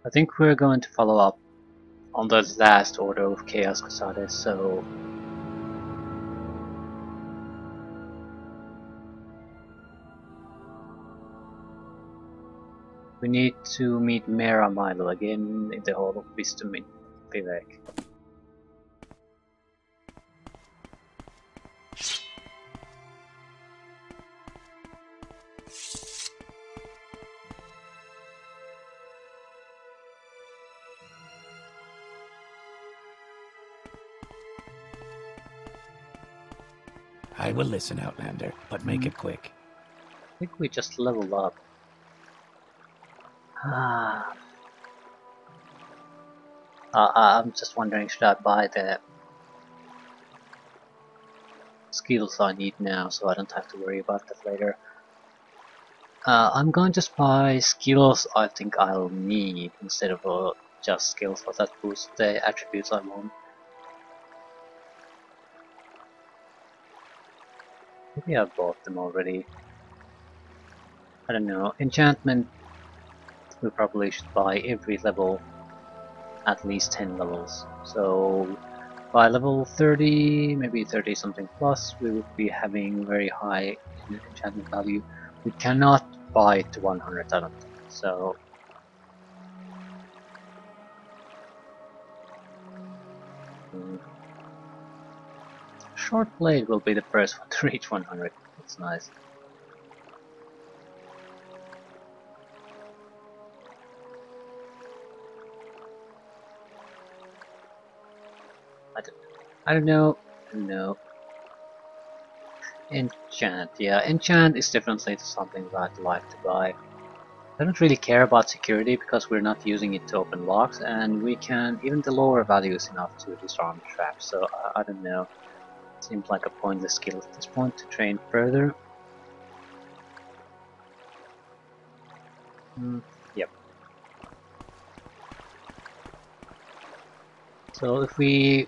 I think we're going to follow up on the last Order of Chaos Crusaders, so we need to meet Mera Milo again in the Hall of Wisdom in Vivek. I will listen, Outlander, but make it quick. I think we just leveled up. I'm just wondering, should I buy the skills I need now so I don't have to worry about that later? I'm going to buy skills I think I'll need instead of just skills that boost the attributes I want. Maybe I bought them already. I don't know. Enchantment, we probably should buy every level, at least 10 levels. So by level 30, maybe 30 something plus, we would be having very high enchantment value. We cannot buy to 100, I don't think. So Short Blade will be the first one to reach 100. That's nice. I don't know. No. Enchant, yeah, enchant is definitely something that I'd like to buy. I don't really care about security because we're not using it to open locks, and we can, even the lower value is enough to disarm traps, so I don't know. Seems like a pointless skill at this point to train further. Yep. So if we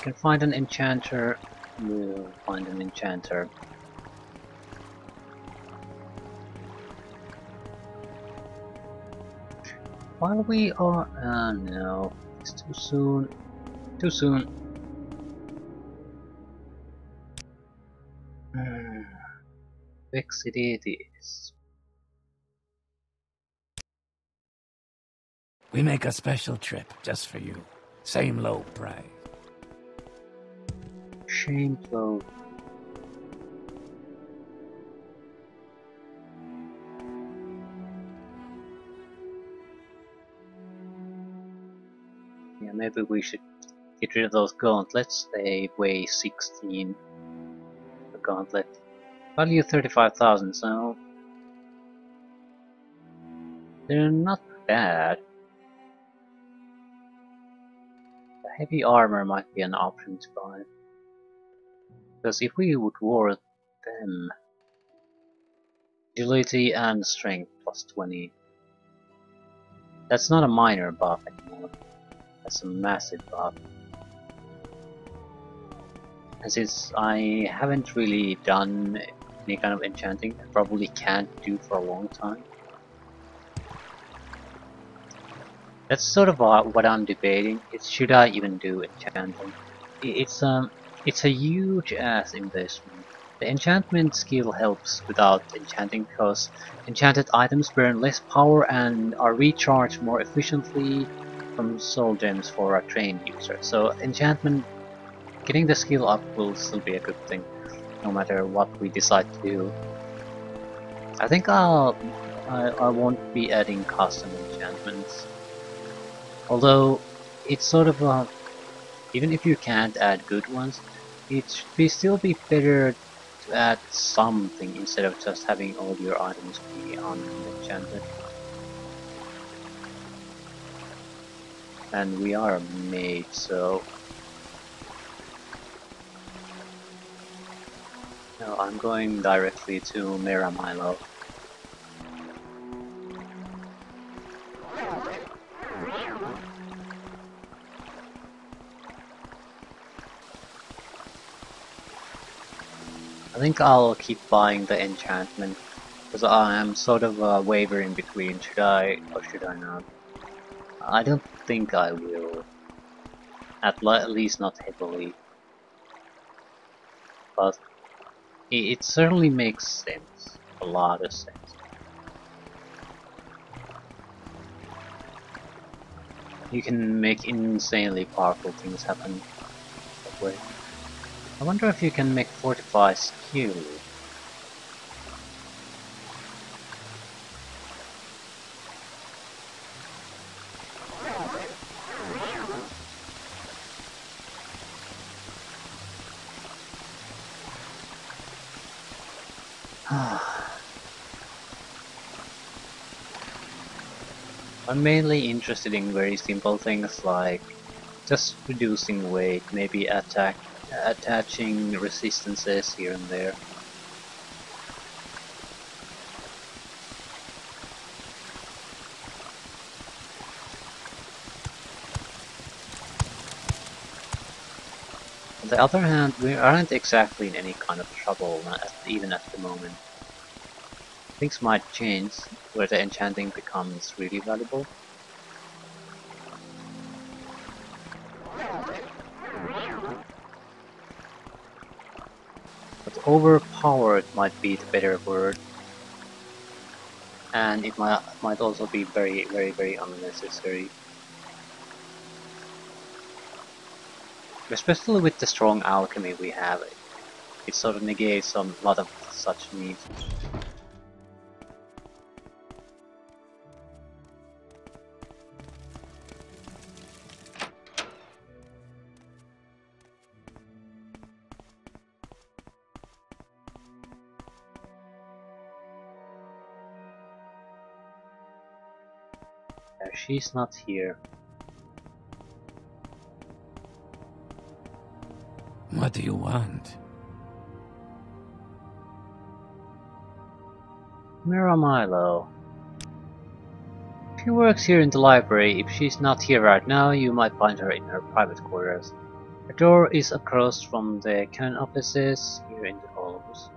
can find an enchanter, we'll find an enchanter. While we are... no, it's too soon. Too soon. Big city it is. We make a special trip just for you. Same low price. Shame flow. Yeah, maybe we should get rid of those gauntlets. They weigh 16. The gauntlet. Value 35,000, so they're not bad. The heavy armor might be an option to buy. Because if we would ward them, agility and strength plus 20. That's not a minor buff anymore. That's a massive buff. And since I haven't really done any kind of enchanting, I probably can't do for a long time. That's sort of what I'm debating. Is should I even do enchanting? It's a huge ass investment. The enchantment skill helps without enchanting because enchanted items burn less power and are recharged more efficiently from soul gems for a trained user. So enchantment, getting the skill up will still be a good thing, no matter what we decide to do. I think I won't be adding custom enchantments. Although it's sort of even if you can't add good ones, it should still be better to add something instead of just having all your items be unenchanted. And we are a mage, so no, I'm going directly to Mera Milo. I think I'll keep buying the enchantment, because I am sort of wavering between should I or should I not. I don't think I will, at least not heavily, but it certainly makes sense, a lot of sense. You can make insanely powerful things happen that way. I wonder if you can make fortify skill. I'm mainly interested in very simple things like just reducing weight, maybe attaching resistances here and there. On the other hand, we aren't exactly in any kind of trouble, even at the moment. Things might change, where the enchanting becomes really valuable. But overpowered might be the better word. And it might also be very unnecessary. Especially with the strong alchemy we have, it sort of negates a lot of such needs. She's not here. What do you want? Mira Milo. She works here in the library. If she's not here right now, you might find her in her private quarters. Her door is across from the canon offices here in the halls.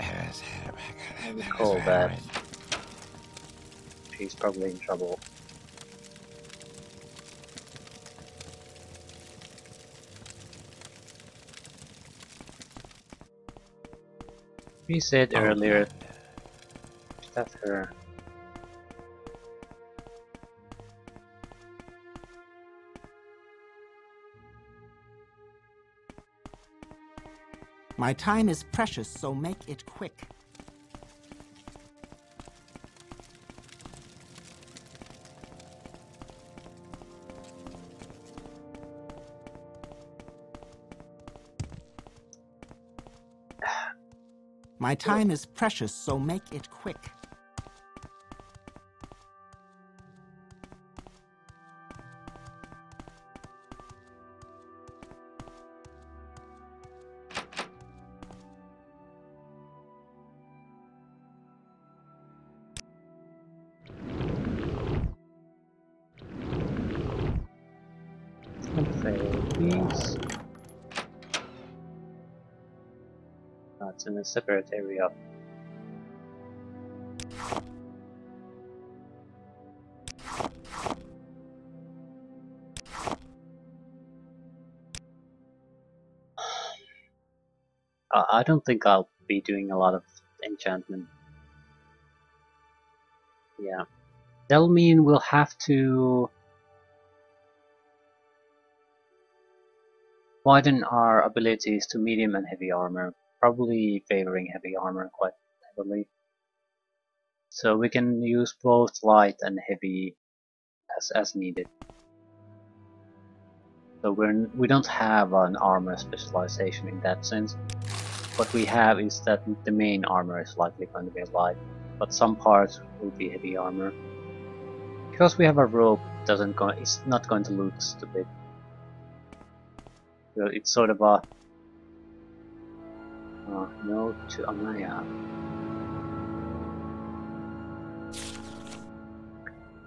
I recall that. She's probably in trouble. She said earlier that's her. My time is precious, so make it quick. My time is precious, so make it quick. Please. That's in a separate area. I don't think I'll be doing a lot of enchantment. Yeah. That'll mean we'll have to widen our abilities to medium and heavy armor, probably favoring heavy armor quite heavily. So we can use both light and heavy as needed. So we don't have an armor specialization in that sense. What we have is that the main armor is likely going to be light, but some parts will be heavy armor. Because we have a rope, it's not going to look stupid. So it's sort of a note to Amaya.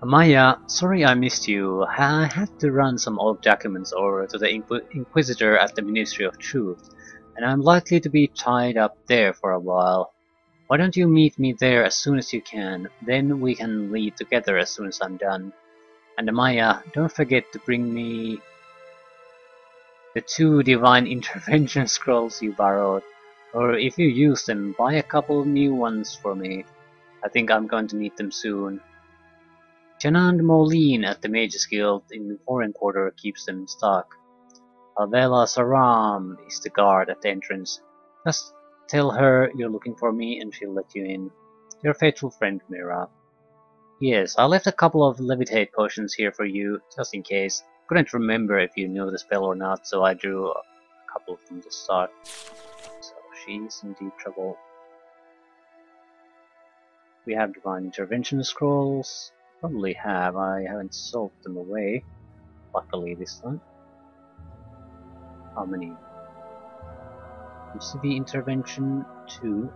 Amaya, sorry I missed you. I had to run some old documents over to the Inquisitor at the Ministry of Truth. and I'm likely to be tied up there for a while. Why don't you meet me there as soon as you can, then we can leave together as soon as I'm done. And Amaya, don't forget to bring me the 2 divine intervention scrolls you borrowed, or if you use them, buy a couple new ones for me. I think I'm going to need them soon. Janand Moline at the Mages Guild in the Foreign Quarter keeps them in stock. Alvela Saram is the guard at the entrance. Just tell her you're looking for me and she'll let you in. Your faithful friend Mira. Yes, I left a couple of levitate potions here for you, just in case. Couldn't remember if you knew the spell or not, so I drew a couple from the start. So she's in deep trouble. We have divine intervention scrolls. Probably have, I haven't sold them away. Luckily this time. How many? UCV intervention 2.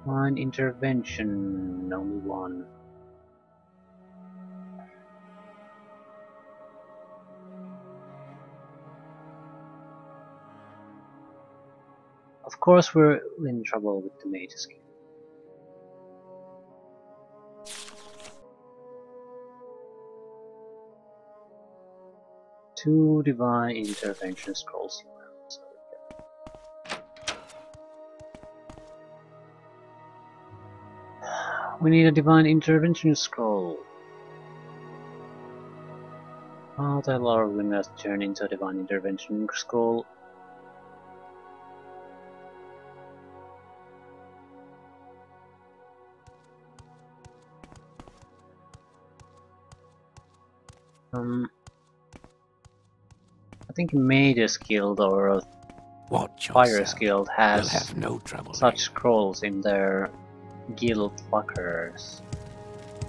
Divine intervention only 1. Of course we're in trouble with the Mages Guild. Two divine intervention scrolls. So, yeah. We need a divine intervention scroll. I'll tell our winners to turn into a divine intervention scroll. I think Mages Guild or Fire Guild has have no trouble such here. scrolls in their guild lockers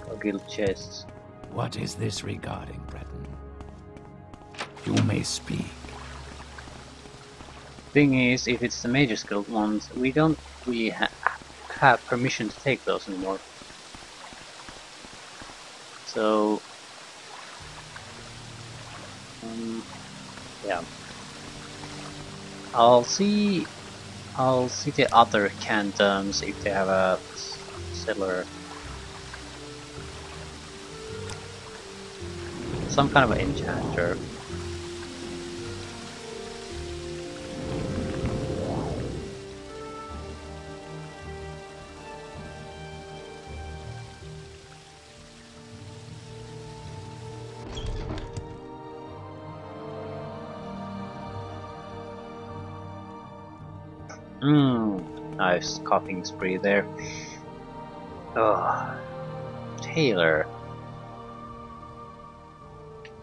or guild chests. What is this regarding, Breton? You may speak. Thing is, if it's the Mages Guild ones, we don't really have permission to take those anymore. So, yeah. I'll see the other cantons if they have a seller. Some kind of an enchanter. Nice coughing spree there. Ugh. Tailor.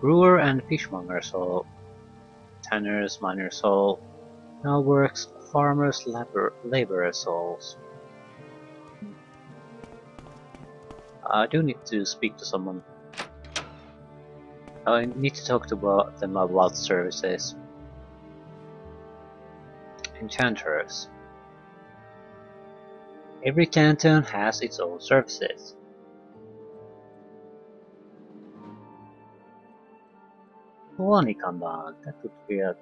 Brewer and fishmonger soul. Tanner's miner soul. Now works farmer's laborer souls. I do need to speak to someone. I need to talk to them about services. Enchanters. Every canton has its own services. Wani Kanban, that would be a...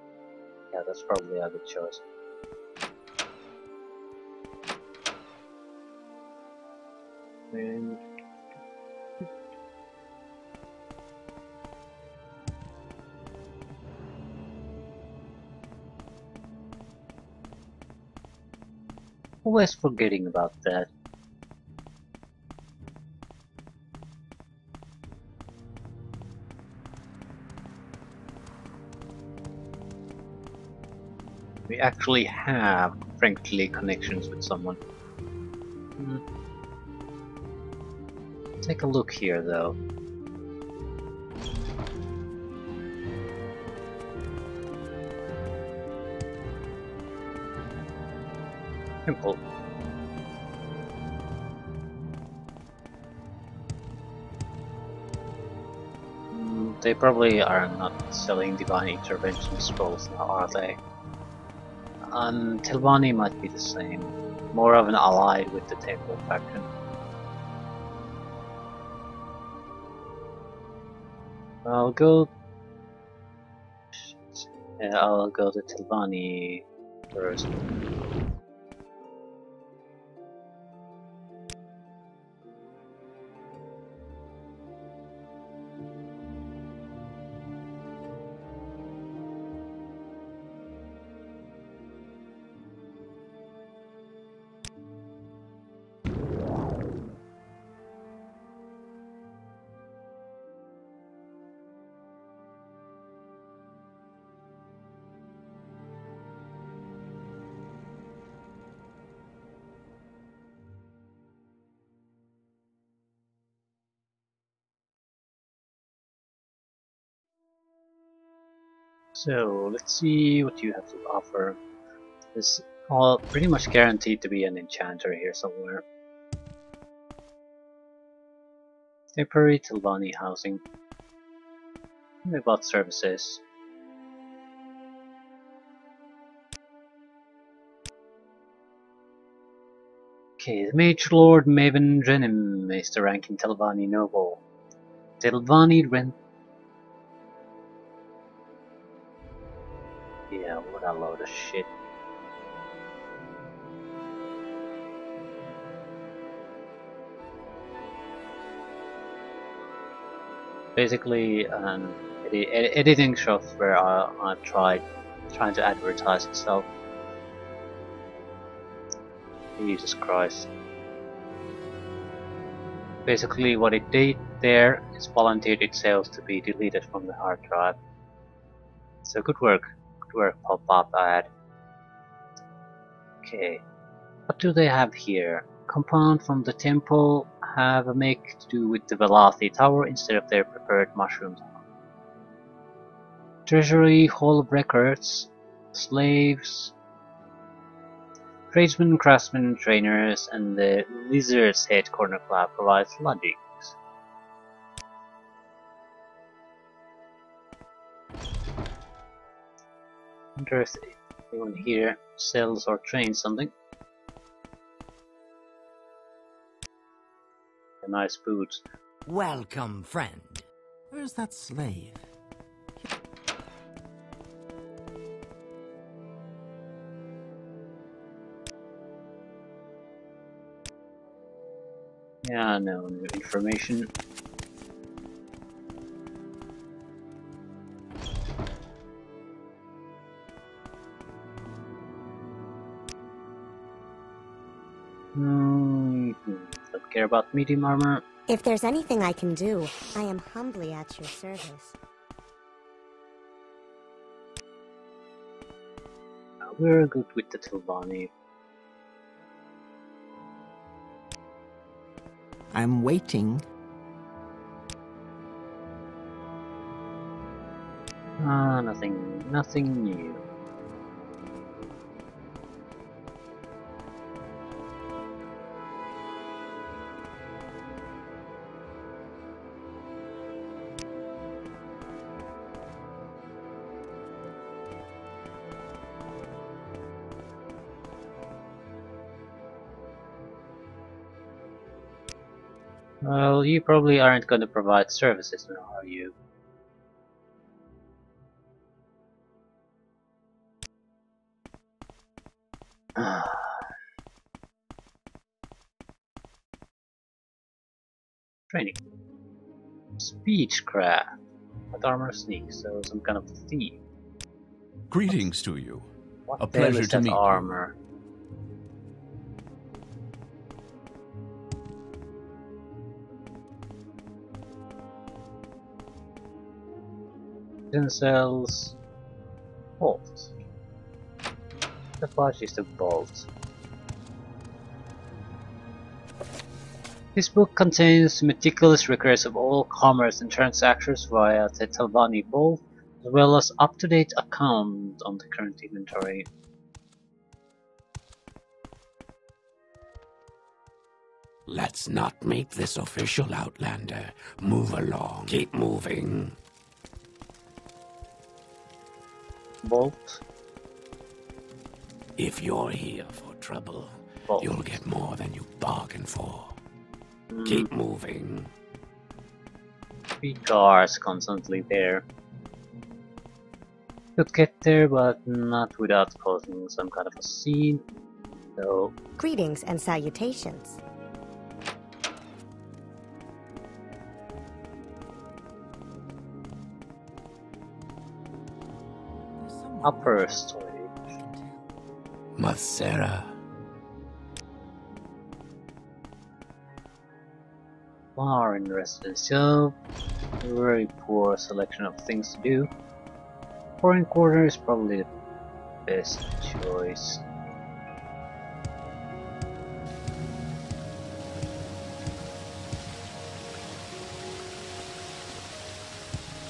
yeah, that's probably a good choice. And... always forgetting about that. We actually have friendly connections with someone. Take a look here though. Simple. They probably are not selling divine intervention scrolls now, are they? Tilvani might be the same. More of an ally with the Temple faction. I'll go I'll go to Tilvani first. So let's see what you have to offer. This all pretty much guaranteed to be an enchanter here somewhere. Temporary Tilvani housing. What about services? Okay, the Mage Lord Maven Drenim is the ranking Tilvani noble. Tilvani rent. Yeah, what a load of shit. Basically, editing software I tried trying to advertise itself. Jesus Christ. Basically what it did there is volunteered itself to be deleted from the hard drive. So good work pop-up ad. Okay, what do they have here? Compound from the temple have a make to do with the Velothi Tower instead of their preferred mushrooms. Treasury, Hall of Records, slaves, tradesmen, craftsmen, trainers, and the Lizard's Head Corner Club provides lodgings. Wonder if anyone here sells or trains something. A nice boots. Welcome, friend. Where's that slave? Yeah, no new information. Don't care about medium armor. If there's anything I can do, I am humbly at your service. We're good with the Tilvani. I'm waiting. Nothing new. Well, you probably aren't going to provide services now, are you? Training. Speechcraft. What armor sneak? So some kind of thief. Greetings to you. What A the hell pleasure is to that meet you. armor? Cells. Bolt. The flash is the bolt. This book contains meticulous records of all commerce and transactions via the Tilvani Vault, as well as up-to-date account on the current inventory. Let's not make this official, Outlander. Move along. Keep moving. Bolt. If you're here for trouble, Bolt. you'll get more than you bargained for. Keep moving. 3 cars constantly there. Could get there, but not without causing some kind of a scene. So, Greetings and salutations. There's someone upper watching. storage. I can tell. Mathera. Far in residential, very poor selection of things to do. Foreign quarter is probably the best choice.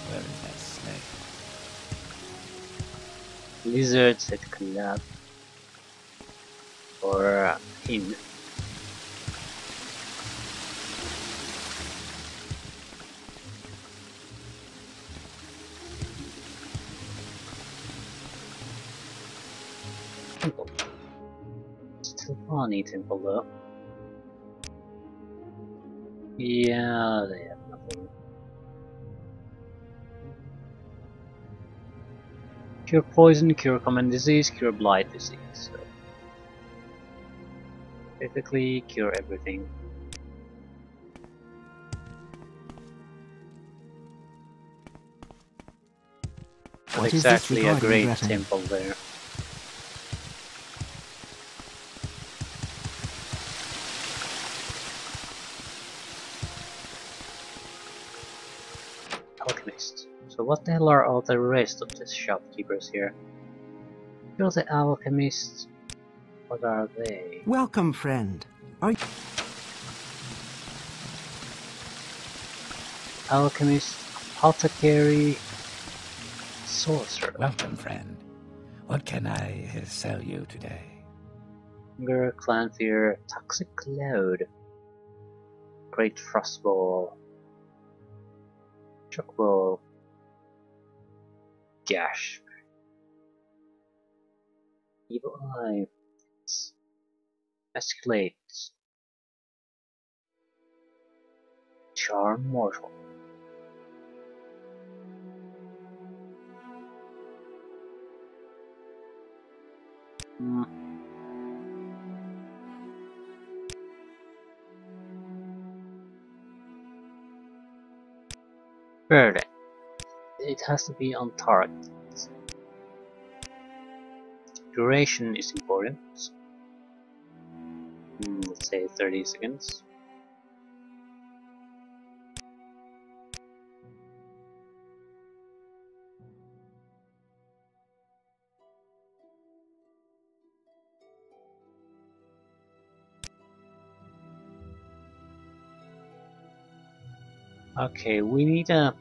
Where is that slave? Lizards at collab or in. Temple. Still funny temple though. Yeah, they have nothing. Cure poison, cure common disease, cure blight disease. So basically cure everything. Not What is this exactly a regarding, great Breton? temple there. Alchemist. So what the hell are all the rest of the shopkeepers here? You're the alchemists. What are they? Welcome, friend. Are you... Alchemist, apothecary, sorcerer. Welcome, friend. What can I sell you today? Hunger, Clanfear, Toxic Cloud, Great Frostball, Shockball, Gash, Evil Eye, Escalate, Charm Mortal. Hmm. Burden. It has to be on target. Duration is important. Let's say 30 seconds. Okay, we need a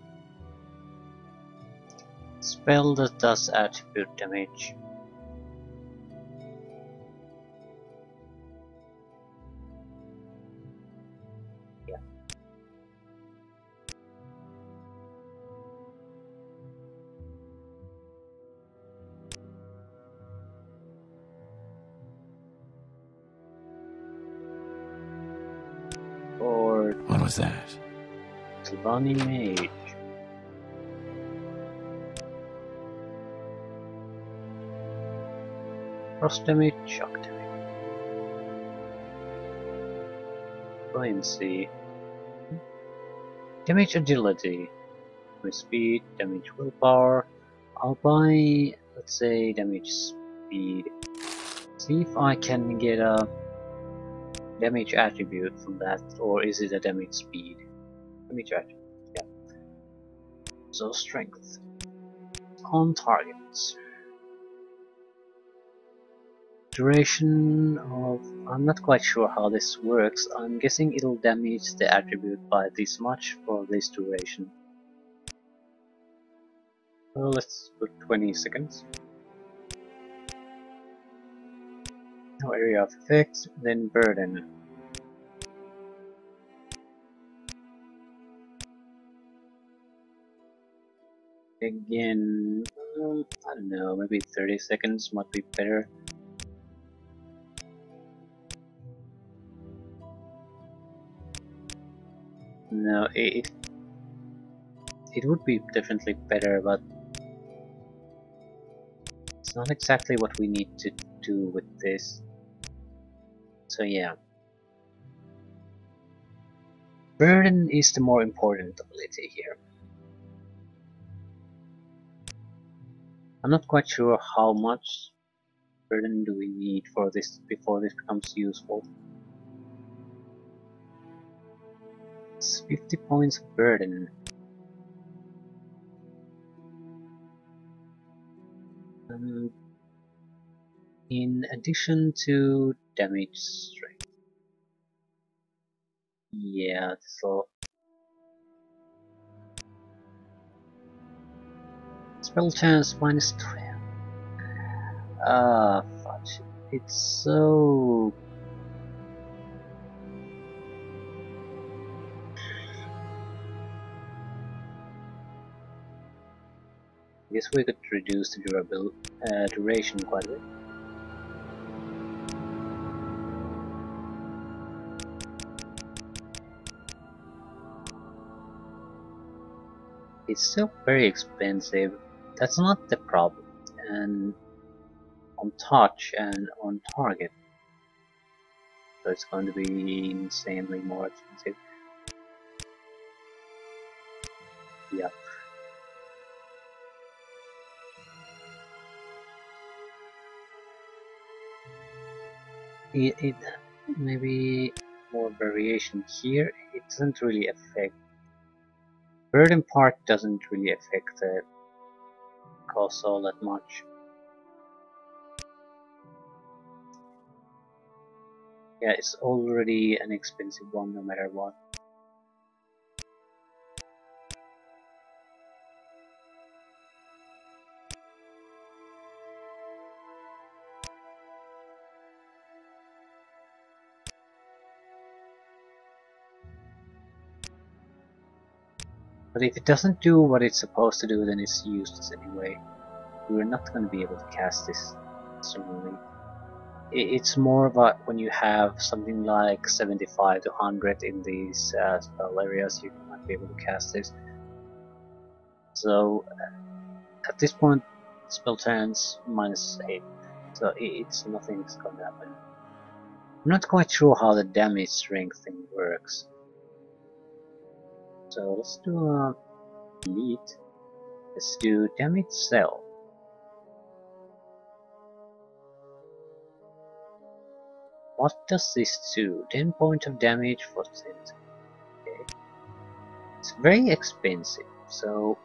spell that does attribute damage. Yeah. Or What was that? Sylvani Mage. Frost damage, shock damage. Buoyancy. Damage agility. With speed, damage willpower. I'll buy, let's say, damage speed. See if I can get a damage attribute from that, or is it a damage speed? Damage attribute, yeah. So strength. On target. Duration of... I'm not quite sure how this works. I'm guessing it'll damage the attribute by this much for this duration. Well, let's put 20 seconds. Now area of effect, then burden. Again, I don't know, maybe 30 seconds might be better. No, it would be definitely better, but It's not exactly what we need to do with this. So yeah. Burden is the more important ability here. I'm not quite sure how much burden do we need for this before this becomes useful. It's 50 points of burden. In addition to damage strength. Yeah, so spell chance minus 12. Fudge. It's so... I guess we could reduce the duration quite a bit. It's still very expensive. That's not the problem. And on touch and on target, so it's going to be insanely more expensive. Yeah. It maybe more variation here. It doesn't really affect. Burden part doesn't really affect the cost all that much. Yeah, it's already an expensive one no matter what. But if it doesn't do what it's supposed to do, then it's useless anyway. We're not going to be able to cast this strongly. It's more about when you have something like 75 to 100 in these spell areas, you might be able to cast this. So at this point, spell chance minus 8, so it's nothing's going to happen. I'm not quite sure how the damage strength thing works. So let's do a delete. Let's do damage cell. What does this do? 10 points of damage for 10 seconds. Okay. It's very expensive, so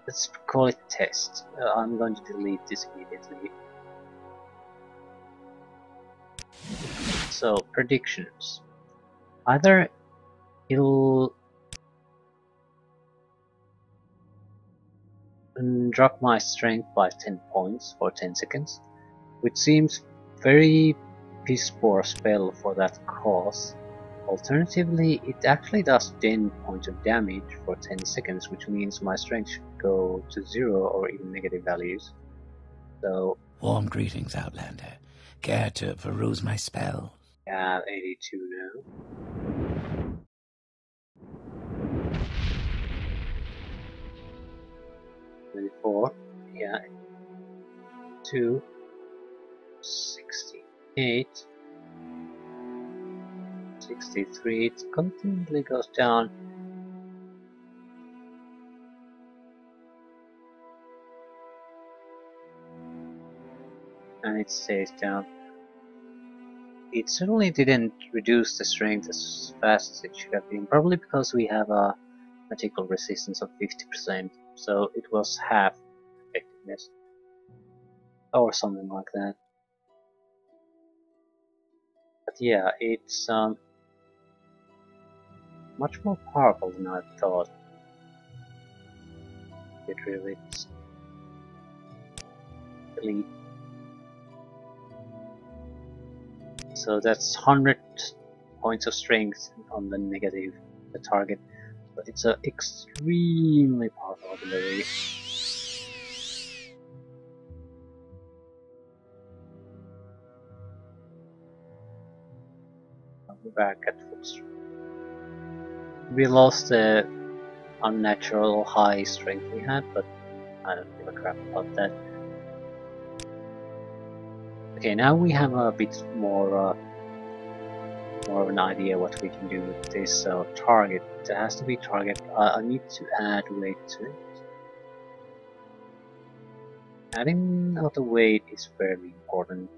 let's call it test. I'm going to delete this immediately. So predictions. Either it'll drop my strength by 10 points for 10 seconds, which seems very piss poor spell for that cause. Alternatively, it actually does 10 points of damage for 10 seconds, which means my strength should go to 0 or even negative values. So, Warm greetings, Outlander. Care to peruse my spell? yeah, 82 now. Yeah, 2, 68, 63, it continually goes down. And it stays down. It certainly didn't reduce the strength as fast as it should have been, probably because we have a magical resistance of 50%, so it was half effectiveness. Or something like that. But yeah, it's much more powerful than I thought. Get rid of it. Delete. So that's 100 points of strength on the negative, the target. But it's an extremely powerful ability. I'll be back at full strength. We lost the unnatural high strength we had, but I don't give a crap about that. Okay, now we have a bit more of an idea what we can do with this target. There has to be target. I need to add weight to it. Adding out the weight is very important.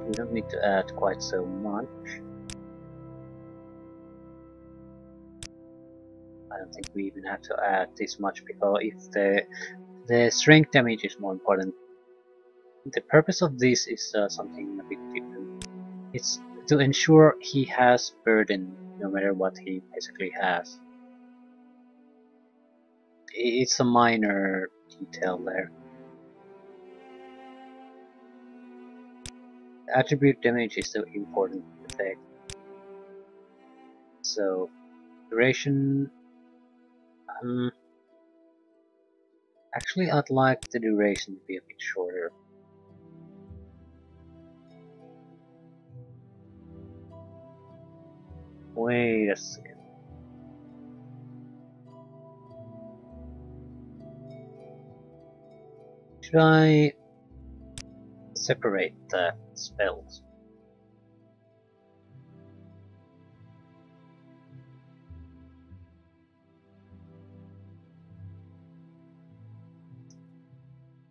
We don't need to add quite so much. I don't think we even have to add this much, because if the strength damage is more important. The purpose of this is something a bit different. It's to ensure he has burden no matter what he basically has. It's a minor detail there. Attribute damage is the important effect. So duration. Actually, I'd like the duration to be a bit shorter. Wait a second. Should I separate the spells?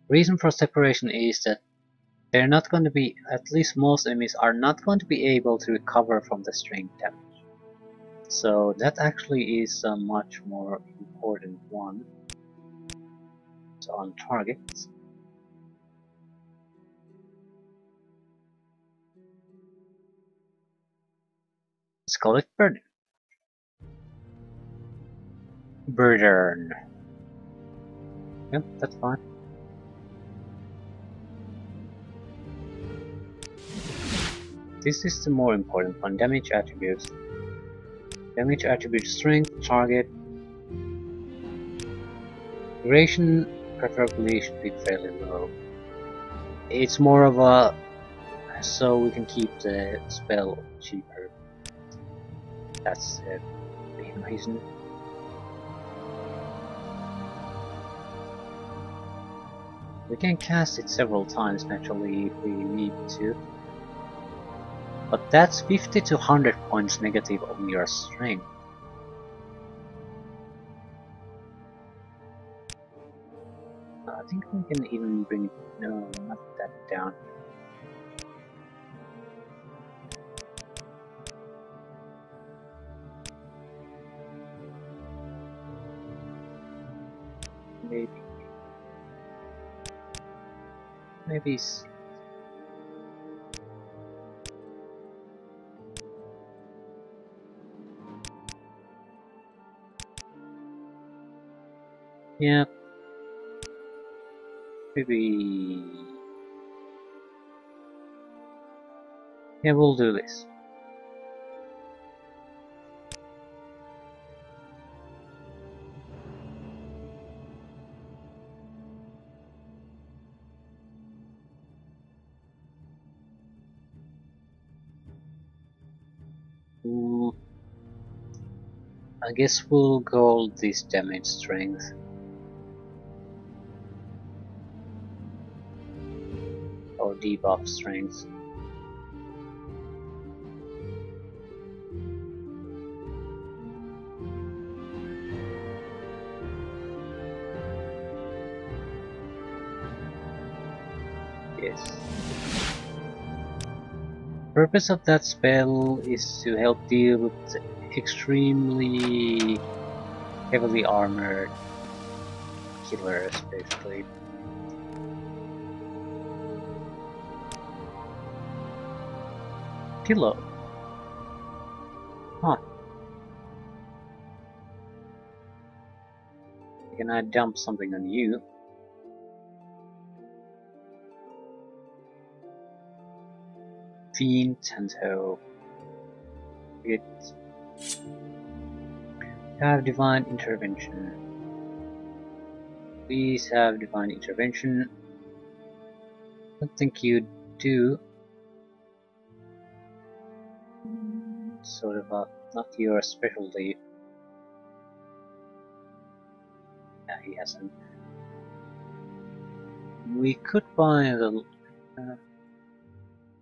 Reason for separation is that they're not going to be, at least most enemies are not going to be able to recover from the strength damage. So that actually is a much more important one. So on targets. Let's call it burden. Burden. Yep, that's fine. This is the more important one. Damage attributes. Damage attribute strength, target. Duration preferably should be fairly low. It's more of a so we can keep the spell cheaper. That's the main reason. We can cast it several times naturally if we need to. But that's 50 to 100 points negative on your strength. I think we can even bring it, no, not that down. Maybe yeah, maybe yeah, we'll do this. I guess we'll go this damage strength. Or debuff strength. Yes. Purpose of that spell is to help deal with extremely heavily armored killers, basically. Pillow. Huh. Can I dump something on you? Fiend Tanto. It have divine intervention. Please have divine intervention. I don't think you do. sort of not your specialty. Yeah, he hasn't. We could buy the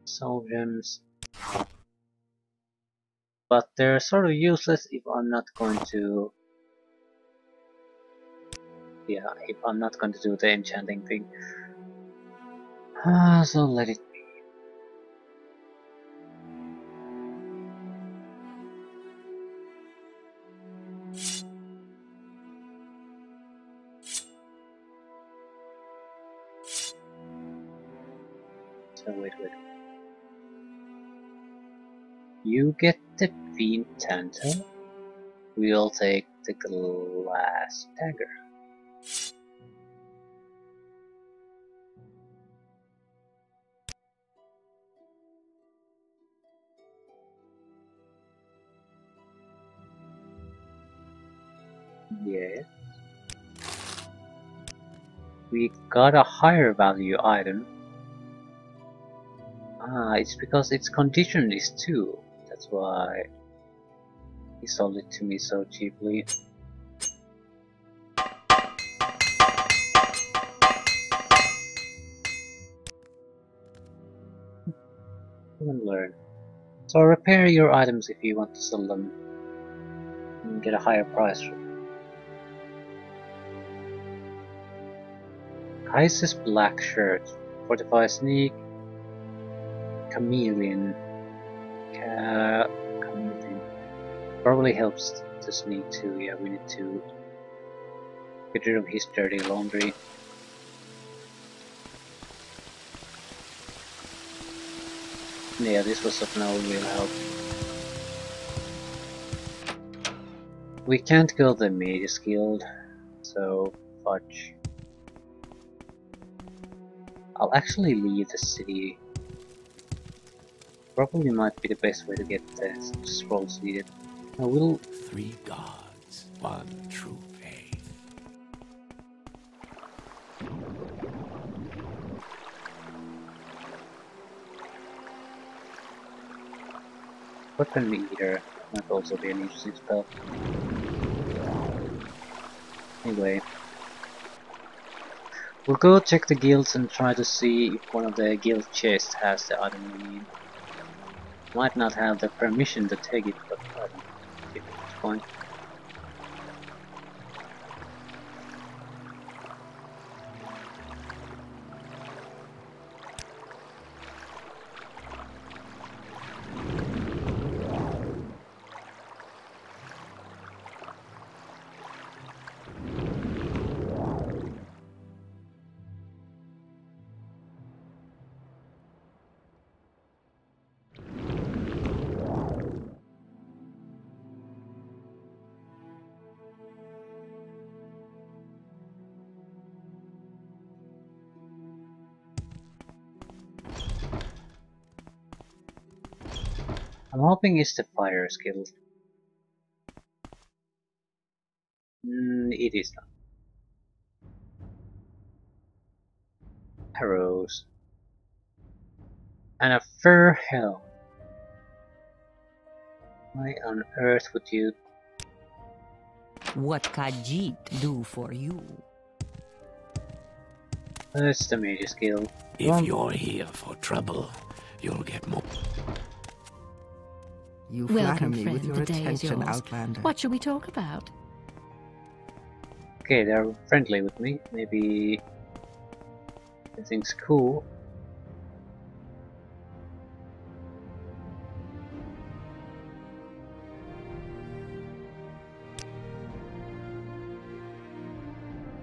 soul gems, but they're sort of useless if I'm not going to. Yeah, if I'm not going to do the enchanting thing. So let it be. So wait. You get the Fiend Tantal. We'll take the Glass Dagger. Yeah. We got a higher value item. It's because its condition is 2. That's why he sold it to me so cheaply. Learn. So repair your items if you want to sell them and get a higher price. Kai's black shirt. Fortify sneak. Chameleon. Chameleon. Probably helps to sneak too. Yeah, we need to get rid of his dirty laundry. Yeah, this was of no real help. We can't go the Mage's Guild, so fudge. I'll actually leave the city. Probably might be the best way to get the scrolls needed. I will. 3 gods, 1 true faith. Weapon Eater might also be an interesting spell. Anyway, we'll go check the guilds and try to see if one of the guild chests has the item we need. Might not have the permission to take it, but I don't know at this point. I'm hoping it's the fire skill. It is not. Arrows. And a fur helm. Why on earth would you? What Khajiit do for you? It's the Mage's Guild. If you're here for trouble, you'll get more. You flatter Welcome, me friend. with your The day is attention, yours. Outlander. What shall we talk about? Okay, they're friendly with me. Maybe everything's cool.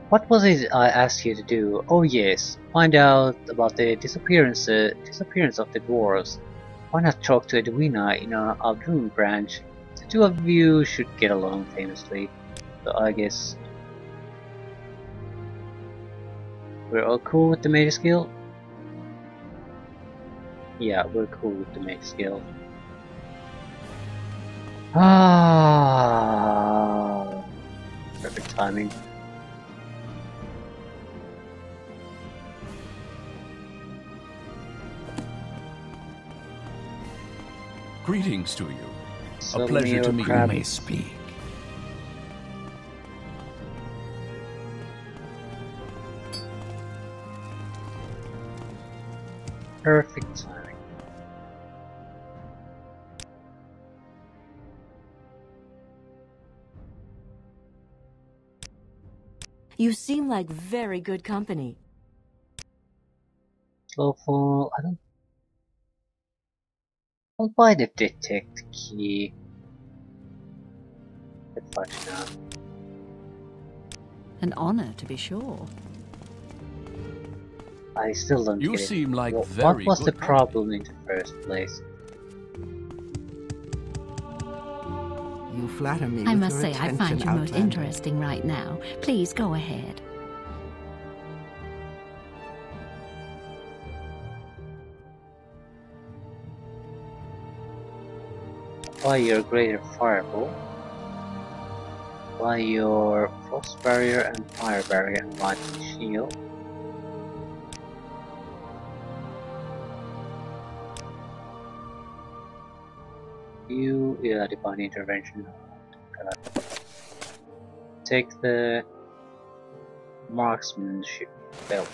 What was it I asked you to do? Oh yes, find out about the disappearance of the dwarves. Why not talk to Edwina in our Aldrun branch? The two of you should get along famously. So I guess we're all cool with the Mage's Guild? Yeah, we're cool with the Mage's Guild. Ah, perfect timing. Greetings to you. A pleasure to meet you. Crab. May speak. Perfect timing. You seem like very good company. Slowfall, I'll buy the detect key. Get fucked now. An honor, to be sure. I still don't You get it. seem like What very was the good problem in the first place? You flatter me I with must your say, I attention, find you most Outlander. interesting right now. Please go ahead. Apply your greater fireball. Apply your frost barrier and fire barrier and lightning shield. Divine intervention. Take the marksmanship belt.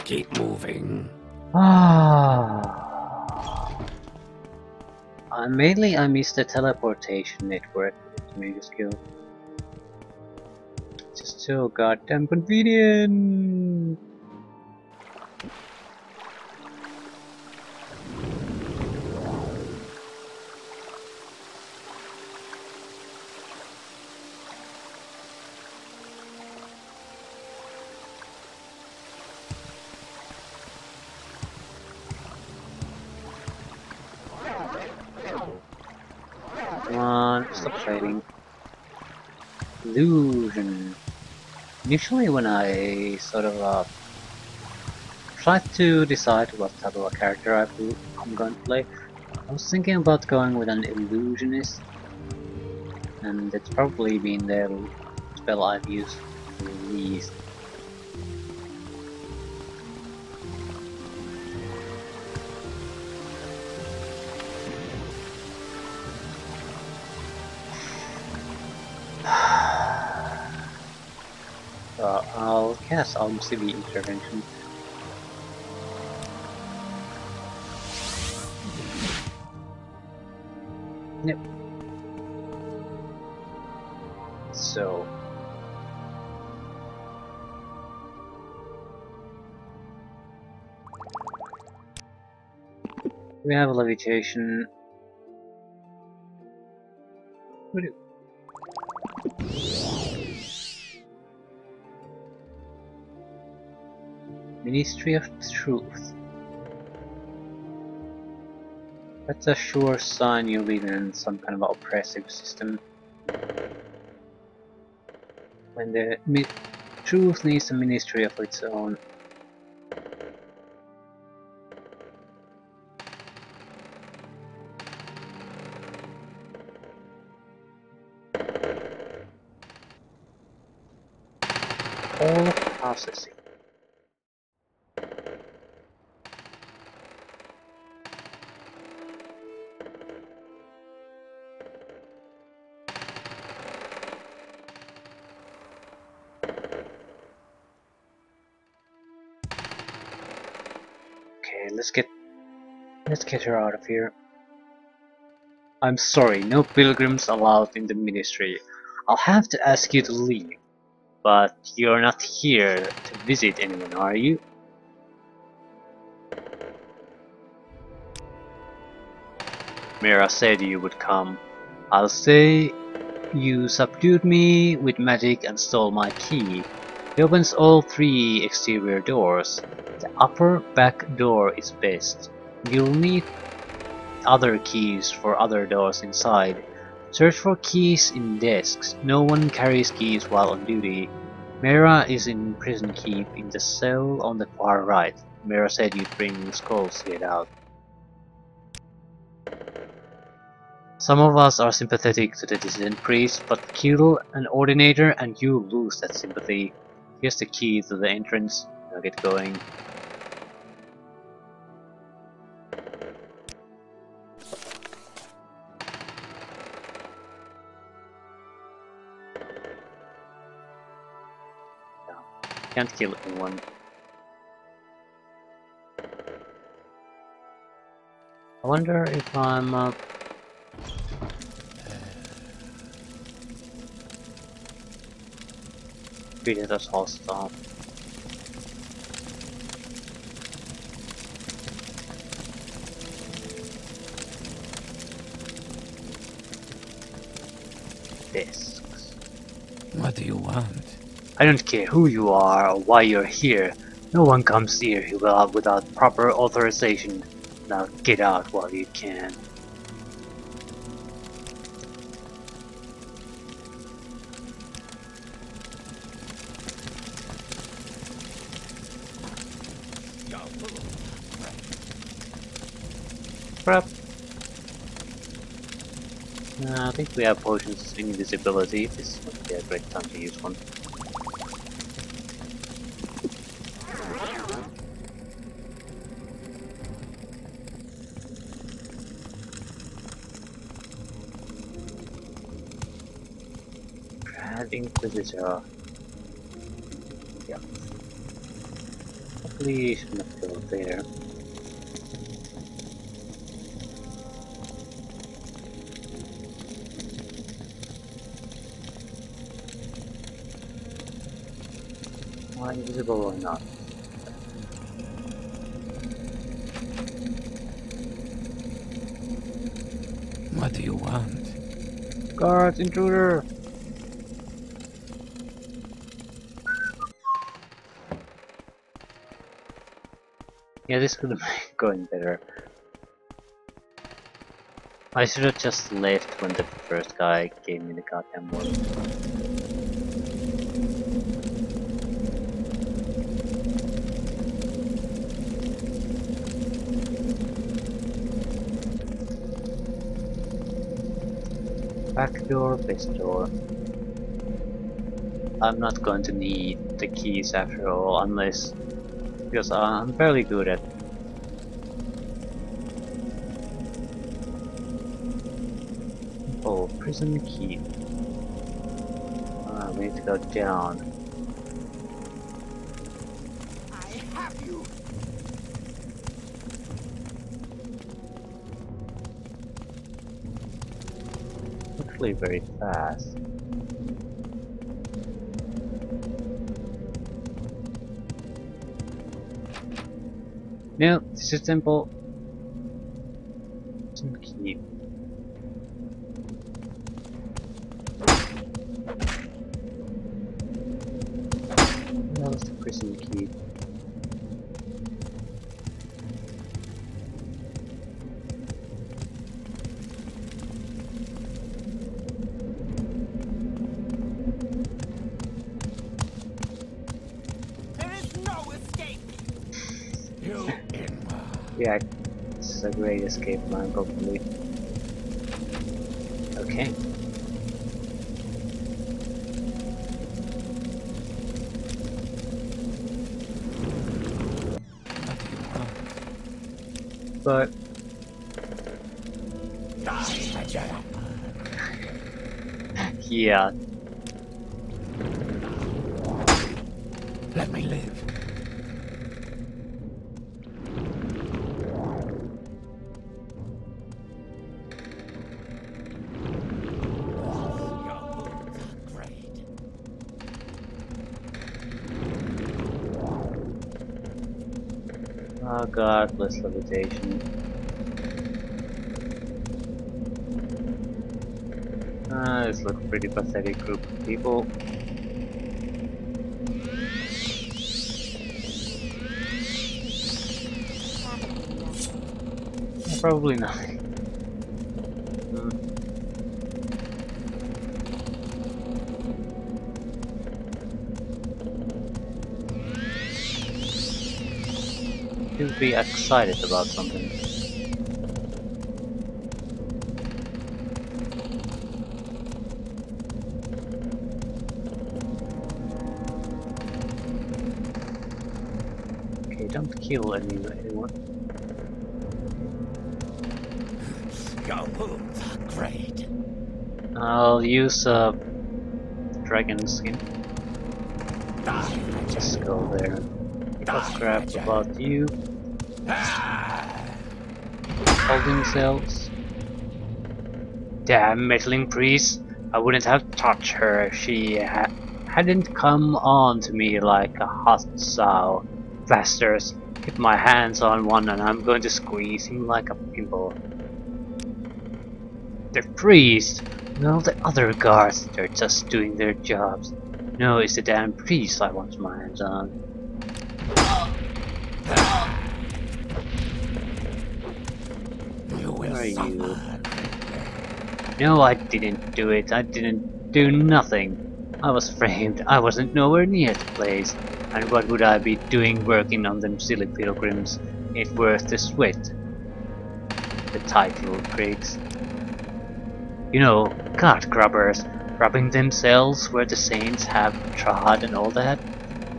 Keep moving. Mainly I miss the teleportation network with the major skill. Just so goddamn convenient. Come on, stop fighting. Illusion. Initially when I sort of tried to decide what type of a character I'm going to play, I was thinking about going with an illusionist, and it's probably been the spell I've used the least. I'll cast Almsivy Intervention. Yep. So we have levitation. We do. Ministry of Truth. That's a sure sign you live in some kind of oppressive system. When the truth needs a ministry of its own. All processing. Okay, let's get her out of here. I'm sorry, no pilgrims allowed in the ministry. I'll have to ask you to leave. But you're not here to visit anyone, are you? Mira said you would come. I'll say you subdued me with magic and stole my key. It opens all 3 exterior doors. The upper back door is best. You'll need other keys for other doors inside. Search for keys in desks. No one carries keys while on duty. Mira is in prison keep in the cell on the far right. Mira said you'd bring Skull's Head out. Some of us are sympathetic to the dissident priest, but kill an ordinator and you lose that sympathy. Here's the key to the entrance. Now get going. can't kill anyone. I wonder if I'm treated as hostile. Discs. What do you want? I don't care who you are or why you're here. No one comes here without proper authorization. Now get out while you can. Crap. I think we have potions of invisibility. This would be a great time to use one. Grand Inquisitor. Yeah. Hopefully it should not go there. Invisible or not. What do you want? Guards, intruder! Yeah, this could have been going better. I should have just left when the first guy gave me the goddamn word. Back door, best door. I'm not going to need the keys after all, unless... because I'm fairly good at... Oh, prison key. We need to go down. I have you. Actually very fast. No, this is simple. Some key. That was the prison key. Yeah, this is a great escape plan, probably. Okay. But yeah. Let me live. Oh god, bless levitation. This looks pretty pathetic group of people. Probably not. You'd be excited about something. Okay, don't kill anyone. Great. I'll use dragon skin. Let's go there. Let's grab about you. Holding cells. Damn meddling priest! I wouldn't have touched her if she hadn't come on to me like a hot sow. Bastards! Get my hands on one and I'm going to squeeze him like a pimple. The priest! No, the other guards, they're just doing their jobs. No, it's the damn priest I want my hands on. Where are you? No, I didn't do it. I didn't do nothing. I was framed. I wasn't nowhere near the place. And what would I be doing working on them silly pilgrims? Ain't worth the sweat. The title pricks. You know, god grubbers, rubbing themselves where the saints have trod and all that.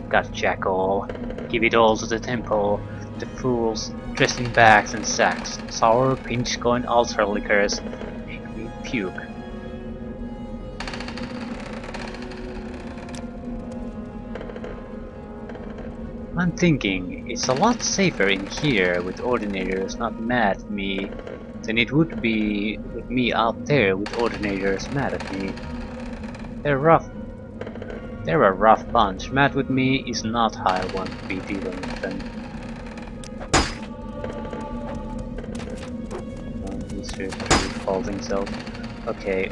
God jack all. Give it all to the temple. The fools, dressed in bags and sacks, sour pinch-going altar liquors, make me puke. I'm thinking, it's a lot safer in here with ordinators not mad at me than it would be with me out there with ordinators mad at me. They're rough. They're a rough bunch. Mad with me is not how I want to be dealing with them. He's here to hold himself. Okay.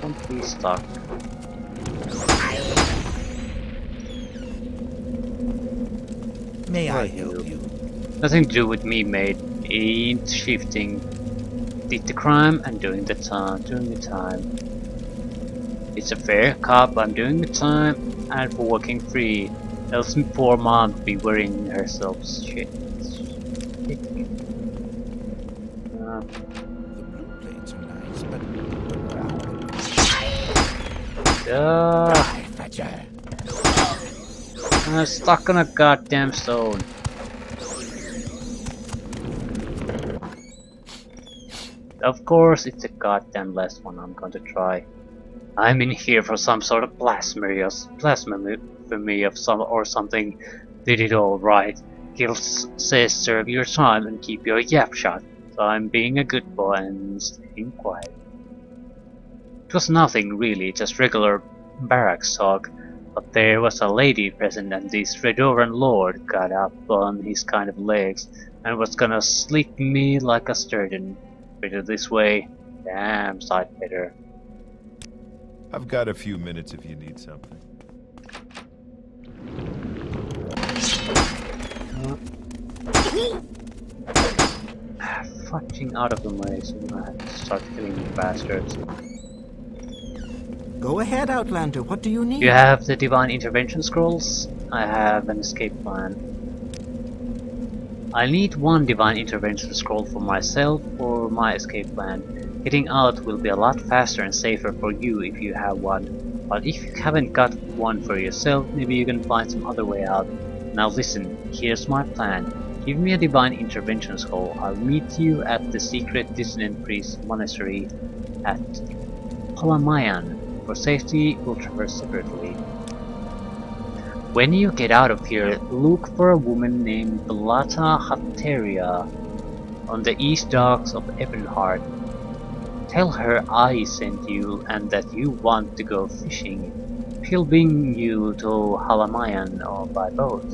Don't be stuck. May I help you? Nothing to do with me, mate. Ain't shifting. Did the crime and doing the time. It's a fair cop. I'm doing the time and for working free. Else poor mom be worrying herself. Shit. The blue plates are nice, but I'm stuck on a goddamn stone. Of course, it's a goddamn last one I'm going to try. I'm in here for some sort of blasphemy of some or something. Did it all right. Guild says serve your time and keep your yap shut. So I'm being a good boy and staying quiet. It was nothing really, just regular barracks talk. But there was a lady present and this Redoran lord got up on his kind of legs and was gonna slit me like a sturgeon. Better this way. Damn sight better. I've got a few minutes if you need something. Fucking out of the way, so I have to start killing you bastards. go ahead, Outlander. What do you need? You have the Divine Intervention Scrolls. I have an escape plan. I need one Divine Intervention Scroll for myself or my escape plan. Getting out will be a lot faster and safer for you if you have one. But if you haven't got one for yourself, maybe you can find some other way out. Now listen, here's my plan. Give me a Divine Intervention Scroll. I'll meet you at the secret Dissident Priest Monastery at Holamayan. For safety, we'll traverse separately. When you get out of here, look for a woman named Belata Hateria on the east docks of Ebonheart. Tell her I sent you and that you want to go fishing. She'll bring you to Halamayan or by boat.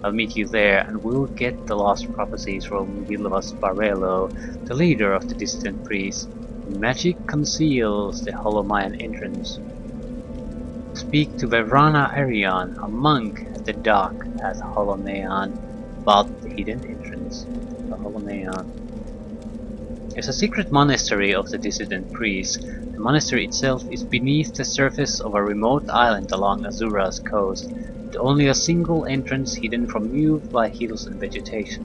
I'll meet you there and we'll get the lost prophecies from Gilvas Barelo, the leader of the distant priests. Magic conceals the Holamayan entrance. Speak to Verana Arian, a monk at the dock at Holamayan, about the hidden entrance to Holamayan. It's a secret monastery of the dissident priests. The monastery itself is beneath the surface of a remote island along Azura's coast, with only a single entrance hidden from view by hills and vegetation.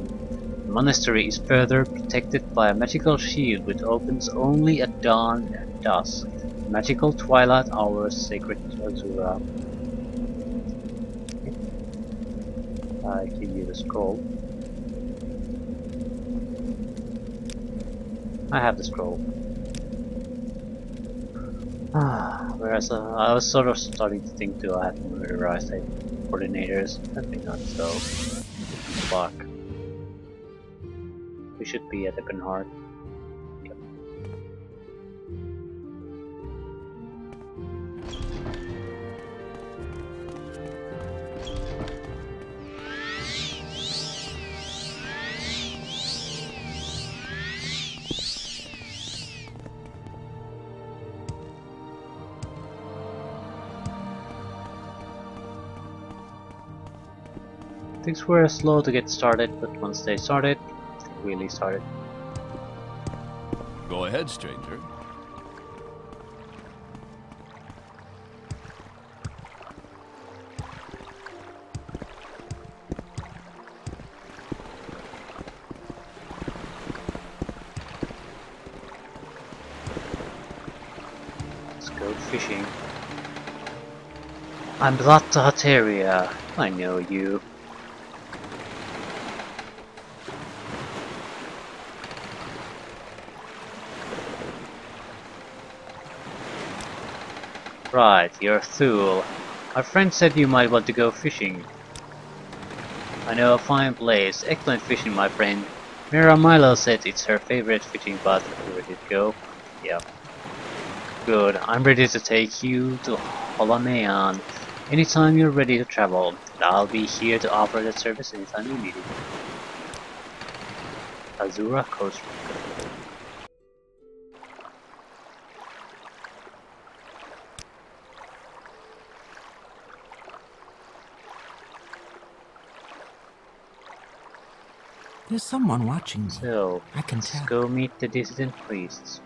The monastery is further protected by a magical shield which opens only at dawn and dusk. The Magical Twilight Hours, Sacred Azura. I give you the scroll. I have the scroll. Whereas I was sort of starting to think, do I have to memorize the coordinators? I think not so. Fuck. We should be at Ebonheart. Yep. Things were slow to get started, but once they started, they really started. Go ahead, stranger. Let's go fishing. I'm Blatta Hateria. I know you. Right, you're Thule. Our friend said you might want to go fishing. I know a fine place. Excellent fishing, my friend. Mira Milo said it's her favorite fishing spot. You ready to go? Yeah. Good. I'm ready to take you to Holamean. Anytime you're ready to travel, I'll be here to offer that service anytime you need it. Azura Coast. There's someone watching me. So, I can let's tell. go meet the dissident priests.